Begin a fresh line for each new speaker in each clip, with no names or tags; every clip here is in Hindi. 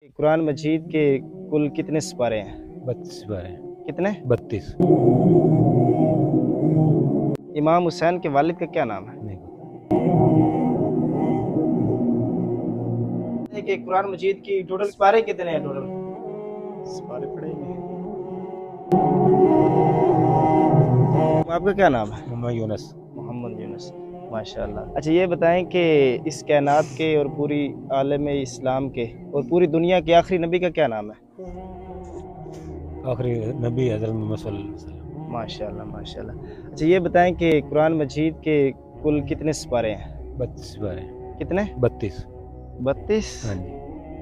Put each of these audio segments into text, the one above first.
कुरान मजीद के कुल कितने सिपारे हैं?
32 पारे हैं।
कितने?
32
इमाम हुसैन के वालिद का क्या नाम है?
नहीं पता।
कि कुरान मजीद की टोटल सिपारे कितने हैं टोटल?
सिपारे पड़े हैं।
आपका क्या नाम है?
मोहम्मद यूनुस।
मोहम्मद यूनुस। माशाल्लाह। अच्छा ये बताएं कि इस कायनात के और पूरी आलम इस्लाम के और पूरी दुनिया के आखिरी नबी का क्या नाम है?
आखिरी नबी हज़रत मोहम्मद सल्लल्लाहु अलैहि वसल्लम।
माशाल्लाह माशाल्लाह। अच्छा ये बताएं कि कुरान मजीद के कुल कितने सिपारे हैं?
32 पारे हैं।
कितने?
32।
32।
हाँ जी।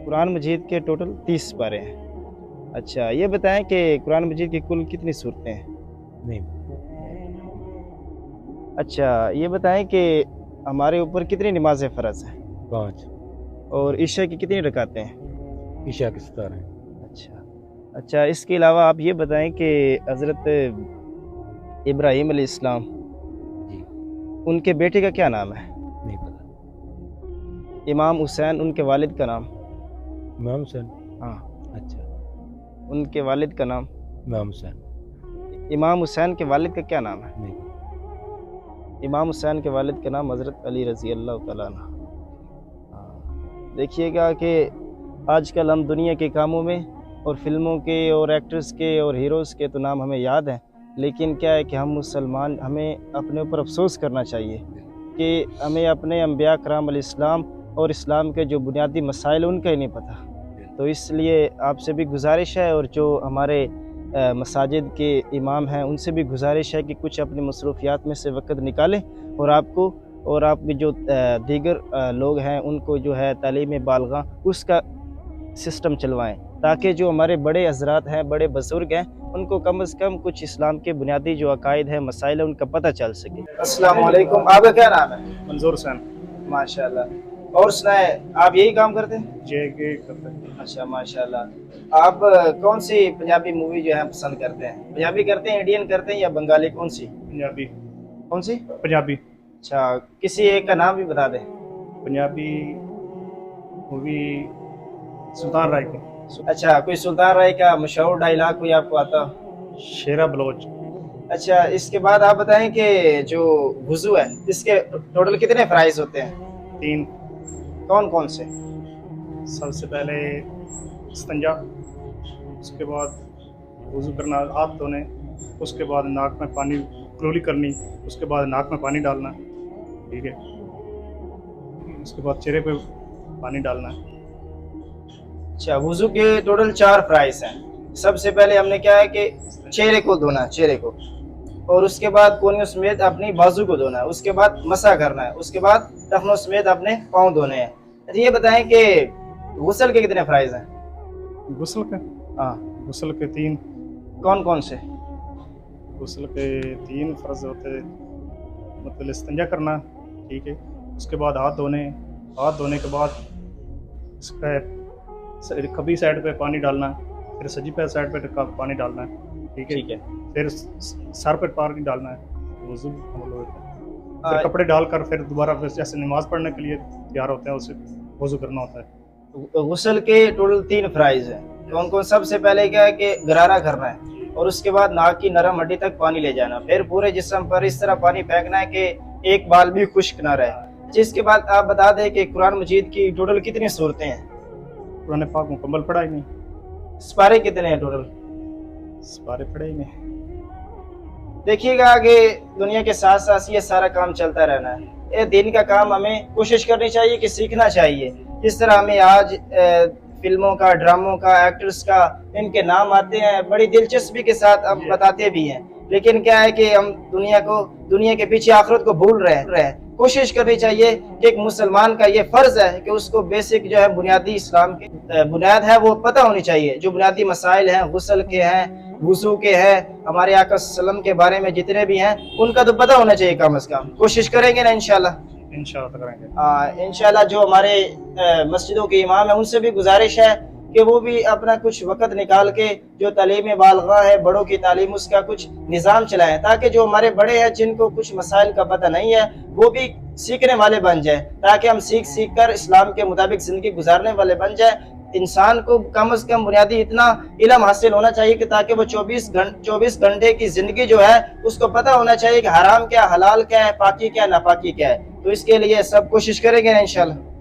कुरान मजीद के टोटल 30 सिपारे हैं। अच्छा ये बताएं कि कुरान मजीद की कुल कितनी सूरतें हैं?
नहीं।
अच्छा ये बताएं कि हमारे ऊपर कितनी नमाज़ें फ़र्ज़ हैं
5।
और ईशा की कितनी रकातें हैं?
ईशा के 17 हैं।
अच्छा इसके अलावा आप ये बताएं कि हज़रत इब्राहीम अलैहिस्सलाम
जी
उनके बेटे का क्या नाम है?
नहीं पता।
इमाम हुसैन उनके वालिद का नाम?
इमाम हुसैन।
हाँ
अच्छा।
उनके वालिद का नाम?
इमाम हुसैन।
इमाम हुसैन के वालिद का क्या नाम है?
नहीं पता।
इमाम हुसैन के वालिद का नाम हज़रत अली रज़ी अल्लाह तआला अन्हु। देखिएगा कि आजकल हम दुनिया के कामों में और फिल्मों के और एक्टर्स के और हीरोज़ के तो नाम हमें याद हैं, लेकिन क्या है कि हम मुसलमान हमें अपने ऊपर अफसोस करना चाहिए कि हमें अपने अंबिया कराम अलैहिस्सलाम और इस्लाम के जो बुनियादी मसाइल उनका ही नहीं पता। तो इसलिए आपसे भी गुजारिश है और जो हमारे मसाजिद के इमाम हैं उनसे भी गुजारिश है कि कुछ अपनी मसरूफियात में से वक़्त निकालें और आपको और आपके जो दीगर लोग हैं उनको जो है तालीम बालगा उसका सिस्टम चलवाएं, ताकि जो हमारे बड़े हज़रात हैं, बड़े बुज़ुर्ग हैं, उनको कम से कम कुछ इस्लाम के बुनियादी जो अकायद हैं, मसाइल हैं, उनका पता चल सके। अस्सलाम वालेकुम। आपका क्या नाम है?
मंजूर हुसैन।
माशाल्लाह। और सुनाए, आप यही काम करते हैं?
जे के करते हैं।
अच्छा माशाल्लाह। आप कौन सी पंजाबी मूवी जो है पसंद करते हैं? पंजाबी करते हैं, इंडियन करते हैं या बंगाली, कौन सी?
पंजाबी।
कौन सी?
पंजाबी।
अच्छा किसी एक का नाम भी बता दें।
पंजाबी मूवी सुल्तान राय की।
अच्छा कोई सुल्तान राय का मशहूर डायलॉग कोई आपको आता हो?
शेरा बलोच।
अच्छा इसके बाद आप बताएं कि जो वुज़ू है इसके टोटल कितने फ़राइज़ होते हैं?
3।
कौन कौन से?
सबसे पहले इस्तंजा, उसके बाद वज़ू करना, हाथ धोने, उसके बाद नाक में पानी कुलोली करनी, उसके बाद नाक में पानी डालना, ठीक है, उसके बाद चेहरे पे पानी डालना है।
अच्छा वुज़ू के टोटल 4 फ़राइज़ हैं। सबसे पहले हमने क्या है कि चेहरे को धोना है, चेहरे को, और उसके बाद कोहनियों समेत अपनी बाजू को धोना है, उसके बाद मसा करना है, उसके बाद टखनों समेत अपने पाँव धोने हैं। अच्छा ये बताएं कि गुस्ल के कितने फ़राइज़ हैं?
गुस्ल के
हाँ
गुस्ल के 3।
कौन कौन से?
गुस्ल के 3 फ़र्ज होते, मतलब इस्तंजा करना, ठीक है, उसके बाद हाथ धोने, हाथ धोने के बाद इसका खब्बी साइड पे पानी डालना, फिर सजी पे साइड पे पानी डालना है, ठीक है, फिर सर पे पानी डालना है, वज़ू मुकम्मल होता है। फिर कपड़े डालकर फिर दोबारा फिर जैसे नमाज पढ़ने के लिए तैयार होते हैं उसे वज़ू करना होता है।
गुस्ल के टोटल 3 फ़राइज़ हैं। तो उनको सबसे पहले क्या है कि गरारा करना है और उसके बाद नाक की नरम हड्डी तक पानी ले जाना, फिर पूरे जिस्म पर इस तरह पानी फेंकना है कि एक बाल भी खुश्क ना रहे। जिसके बाद आप बता दें कि कुरान मजीद की टोटल कितनी सूरतें हैं?
कुरान पाक मुकम्मल पढ़ा ही नहीं।
सिपारे कितने हैं टोटल?
सिपारे पढ़े ही नहीं।
देखिएगा आगे दुनिया के साथ साथ ये सारा काम चलता रहना है। ये दिन का काम हमें कोशिश करनी चाहिए कि सीखना चाहिए। जिस तरह हमें आज फिल्मों का, ड्रामों का, एक्टर्स का इनके नाम आते हैं, बड़ी दिलचस्पी के साथ हम बताते भी हैं, लेकिन क्या है कि हम दुनिया के पीछे आखिरत को भूल रहे हैं। कोशिश करनी चाहिए कि एक मुसलमान का ये फर्ज है कि उसको बेसिक जो है बुनियादी इस्लाम की बुनियाद है वो पता होनी चाहिए। जो बुनियादी मसाइल हैं, गुस्ल के हैं, वुज़ू के हैं, हमारे आका सल्लम के बारे में जितने भी हैं उनका तो पता होना चाहिए कम से कम। कोशिश करेंगे ना इंशाल्लाह?
इंशाल्लाह करेंगे।
इंशाल्लाह जो हमारे मस्जिदों के इमाम है उनसे भी गुजारिश है कि वो भी अपना कुछ वक़्त निकाल के जो तालीम बालगा है, बड़ों की तालीम, उसका कुछ निज़ाम चलाएं, ताकि जो हमारे बड़े हैं जिनको कुछ मसाइल का पता नहीं है वो भी सीखने वाले बन जाए, ताकि हम सीख कर इस्लाम के मुताबिक ज़िंदगी गुजारने वाले बन जाए। इंसान को कम से कम बुनियादी इतना इल्म हासिल होना चाहिए कि ताकि वो 24 घंटे की जिंदगी जो है उसको पता होना चाहिए कि हराम क्या, हलाल क्या है, पाकी क्या, नापाकी क्या है। तो इसके लिए सब कोशिश करेंगे इंशाल्लाह।